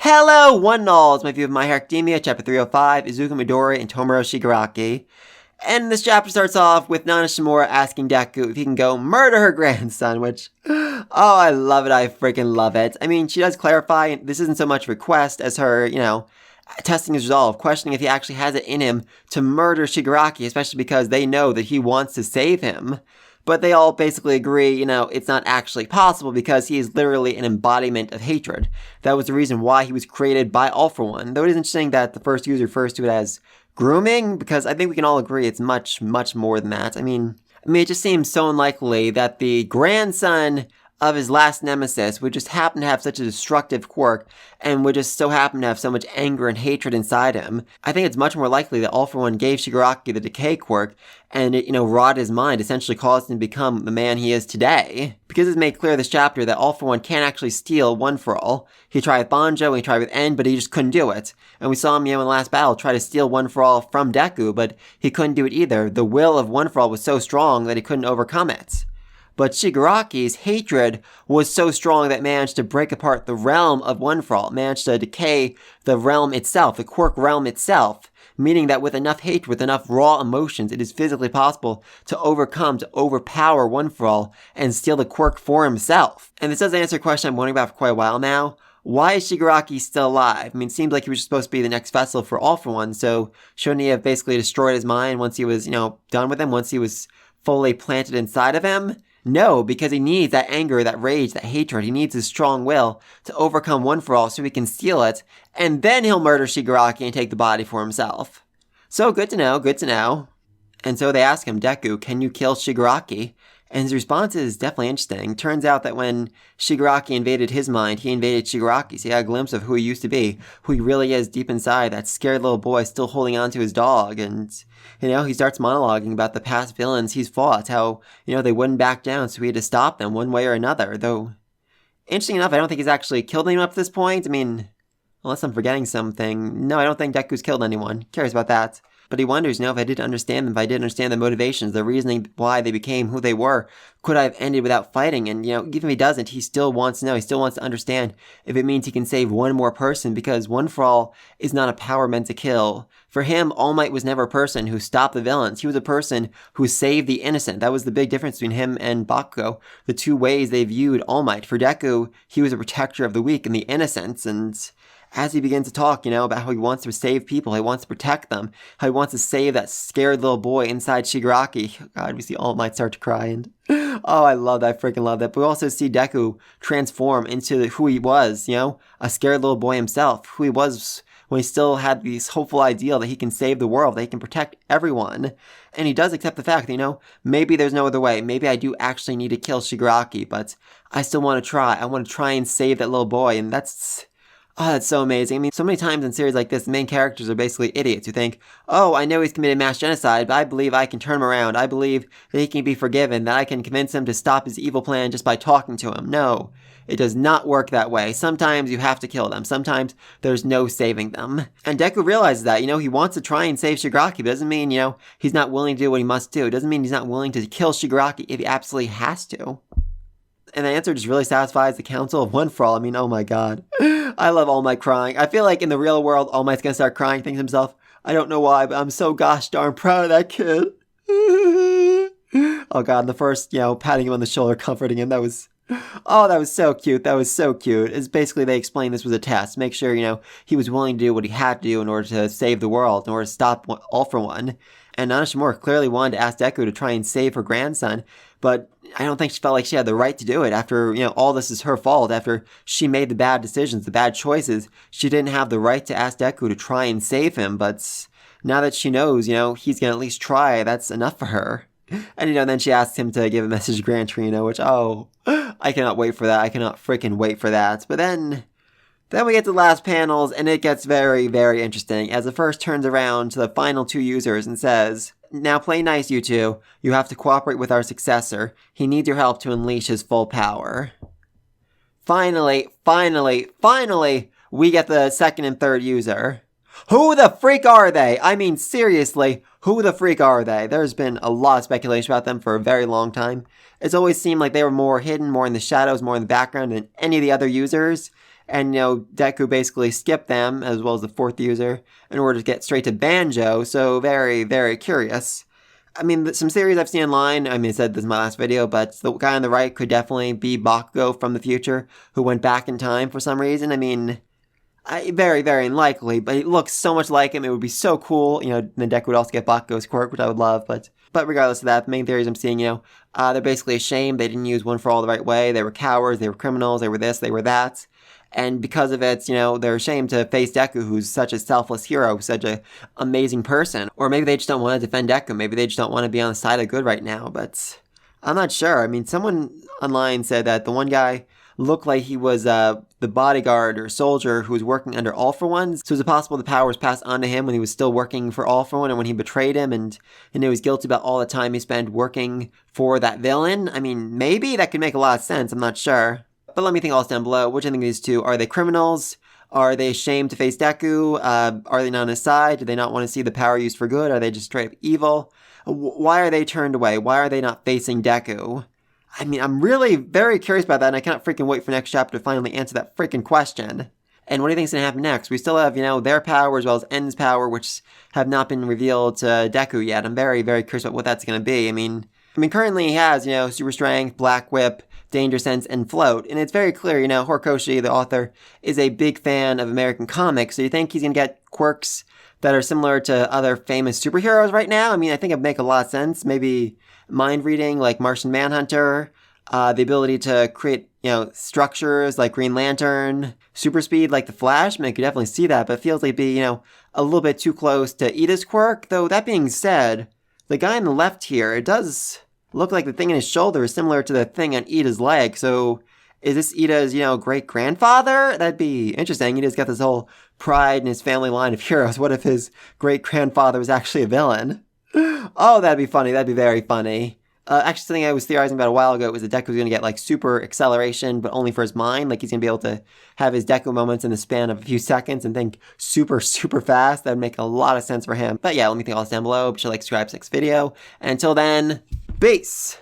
Hello, one and all. It's my view of My Hero Academia, Chapter 305, Izuku Midori and Tomura Shigaraki. And this chapter starts off with Nana Shimura asking Deku if he can go murder her grandson, which, oh, I love it. I freaking love it. I mean, she does clarify this isn't so much a request as her, testing his resolve, questioning if he actually has it in him to murder Shigaraki, especially because they know that he wants to save him. But they all basically agree, it's not actually possible because he is literally an embodiment of hatred. That was the reason why he was created by All For One. Though it is interesting that the first user refers to it as grooming, because I think we can all agree it's much, much more than that. I mean, it just seems so unlikely that the grandson of his last nemesis would just happen to have such a destructive quirk and would just so happen to have so much anger and hatred inside him. I think it's much more likely that All For One gave Shigaraki the decay quirk and it, rotted his mind, essentially caused him to become the man he is today. Because it's made clear this chapter that All For One can't actually steal One For All. He tried with Banjo, he tried with N, but he just couldn't do it. And we saw him, in the last battle try to steal One For All from Deku, but he couldn't do it either. The will of One For All was so strong that he couldn't overcome it. But Shigaraki's hatred was so strong that it managed to break apart the realm of One For All, managed to decay the realm itself, the quirk realm itself, meaning that with enough hatred, with enough raw emotions, it is physically possible to overcome, to overpower One For All and steal the quirk for himself. And this does answer a question I'm wondering about for quite a while now. Why is Shigaraki still alive? It seems like he was supposed to be the next vessel for All For One, so shouldn't he have basically destroyed his mind once he was, done with him, once he was fully planted inside of him? No, because he needs that anger, that rage, that hatred. He needs his strong will to overcome One For All so he can steal it, and then he'll murder Shigaraki and take the body for himself. So good to know, good to know. And so they ask him, Deku, can you kill Shigaraki? And his response is definitely interesting. Turns out that when Shigaraki invaded his mind, he invaded Shigaraki's. He got a glimpse of who he used to be, who he really is deep inside, that scared little boy still holding on to his dog. And, he starts monologuing about the past villains he's fought, how, they wouldn't back down, so he had to stop them one way or another. Though, interesting enough, I don't think he's actually killed anyone up to this point. Unless I'm forgetting something. No, I don't think Deku's killed anyone. Who cares about that? But he wonders, if I didn't understand them, if I didn't understand the motivations, the reasoning why they became who they were, could I have ended without fighting? And, even if he doesn't, he still wants to know, he still wants to understand if it means he can save one more person, because One For All is not a power meant to kill. For him, All Might was never a person who stopped the villains. He was a person who saved the innocent. That was the big difference between him and Bakugo, the two ways they viewed All Might. For Deku, he was a protector of the weak and the innocents, and as he begins to talk, about how he wants to save people, he wants to protect them, how he wants to save that scared little boy inside Shigaraki. God, we see All Might start to cry, and oh, I love that, I freaking love that. But we also see Deku transform into who he was, a scared little boy himself, who he was when he still had this hopeful ideal that he can save the world, that he can protect everyone. And he does accept the fact that, maybe there's no other way. Maybe I do actually need to kill Shigaraki, but I still want to try. I want to try and save that little boy, and that's so amazing. So many times in series like this, the main characters are basically idiots who think, oh, I know he's committed mass genocide, but I believe I can turn him around. I believe that he can be forgiven, that I can convince him to stop his evil plan just by talking to him. No, it does not work that way. Sometimes you have to kill them. Sometimes there's no saving them. And Deku realizes that, he wants to try and save Shigaraki, but it doesn't mean, he's not willing to do what he must do. It doesn't mean he's not willing to kill Shigaraki if he absolutely has to. And the answer just really satisfies the Council of One For All. Oh my god. I love All Might crying. I feel like in the real world, All Might's gonna start crying things himself. I don't know why, but I'm so gosh darn proud of that kid. Oh god, the first, patting him on the shoulder, comforting him, that was so cute. That was so cute. It's basically they explained this was a test. Make sure, he was willing to do what he had to do in order to save the world, in order to stop All For One. And Nana Shimura clearly wanted to ask Deku to try and save her grandson, but I don't think she felt like she had the right to do it. After, all this is her fault. After she made the bad decisions, the bad choices, she didn't have the right to ask Deku to try and save him. But now that she knows, he's going to at least try, that's enough for her. And, then she asks him to give a message to Gran Torino, which, I cannot wait for that. I cannot freaking wait for that. But then we get to the last panels, and it gets very, very interesting, as the first turns around to the final two users and says, now play nice, you two. You have to cooperate with our successor. He needs your help to unleash his full power. Finally, we get the second and third user. Who the freak are they? I mean, seriously, who the freak are they? There's been a lot of speculation about them for a very long time. It's always seemed like they were more hidden, more in the shadows, more in the background than any of the other users. And, Deku basically skipped them, as well as the fourth user, in order to get straight to Banjo, so very, very curious. I mean, some theories I've seen online, I mean, I said this in my last video, but the guy on the right could definitely be Bakugo from the future, who went back in time for some reason. I mean, very, very unlikely, but it looks so much like him. It would be so cool. Then Deku would also get Bakugo's quirk, which I would love. But regardless of that, the main theories I'm seeing, they're basically ashamed they didn't use One for All the right way. They were cowards. They were criminals. They were this. They were that. And because of it, they're ashamed to face Deku, who's such a selfless hero, such an amazing person. Or maybe they just don't want to defend Deku. Maybe they just don't want to be on the side of good right now. But I'm not sure. I mean, someone online said that the one guy looked like he was the bodyguard or soldier who was working under All For One. So is it possible the power was passed on to him when he was still working for All For One and when he betrayed him and he was guilty about all the time he spent working for that villain? I mean, maybe that could make a lot of sense. I'm not sure. But let me think all this down below. Which I think these two, are they criminals? Are they ashamed to face Deku? Are they not on his side? Do they not want to see the power used for good? Are they just straight up evil? Why are they turned away? Why are they not facing Deku? I mean, I'm really very curious about that, and I cannot freaking wait for next chapter to finally answer that freaking question. And what do you think's gonna happen next? We still have, their power as well as En's power, which have not been revealed to Deku yet. I'm very, very curious about what that's gonna be. I mean, currently he has, Super Strength, Black Whip, Danger Sense, and Float. And it's very clear, Horikoshi, the author, is a big fan of American comics. So you think he's gonna get quirks that are similar to other famous superheroes right now? I mean, I think it'd make a lot of sense. Maybe mind reading like Martian Manhunter, the ability to create, structures like Green Lantern, super speed like the Flash. I mean, I could definitely see that, but it feels like it'd be, a little bit too close to Ida's quirk. Though that being said, the guy on the left here, it does look like the thing in his shoulder is similar to the thing on Ida's leg. So is this Ida's, great-grandfather? That'd be interesting. Ida's got this whole pride in his family line of heroes. What if his great-grandfather was actually a villain? Oh, that'd be funny. That'd be very funny. Actually, something I was theorizing about a while ago was that Deku was going to get, super acceleration, but only for his mind. Like, he's going to be able to have his Deku moments in the span of a few seconds and think super, super fast. That would make a lot of sense for him. But yeah, let me think all this down below. Be sure to subscribe to next video. And until then, peace!